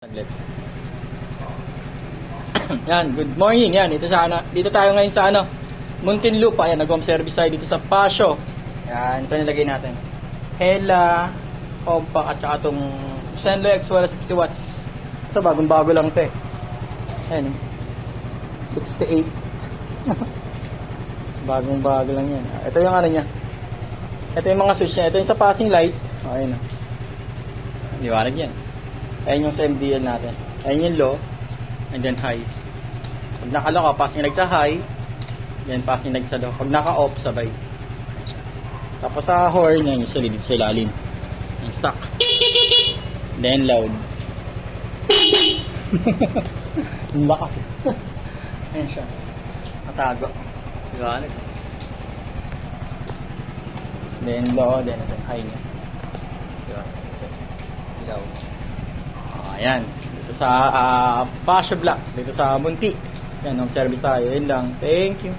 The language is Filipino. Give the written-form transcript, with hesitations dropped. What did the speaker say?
Saglit. Yan, good morning. Yan, dito tayo ngayon sa Muntinlupa. Ayan, nag-home service tayo dito sa Pasio. Yan, ito nilagay natin. Hella, compact at saka itong Senlo XWL 60 watts. Ito, bagong-bago lang ito eh. Ayan, 68. Bagong-bago lang yan. Ito yung niya. Ito yung mga switch niya. Ito yung sa passing light. O, ayun. Liwanag yan. Ayan yung sa MDL natin. Ayan yung low. And then high. Pag naka-low ka, passing light sa high. Then passing light sa low. Pag naka-off, sabay. Tapos sa horn, yan yung dito sa ilalim. Yung stock. Then loud. Yung lakas. Ayan siya. Matago. Liwanag. Then low, then high niya. Ilaw. Ayan. Dito sa Pasio Block. Dito sa Munti. Yan, home service tayo. Yun lang. Thank you.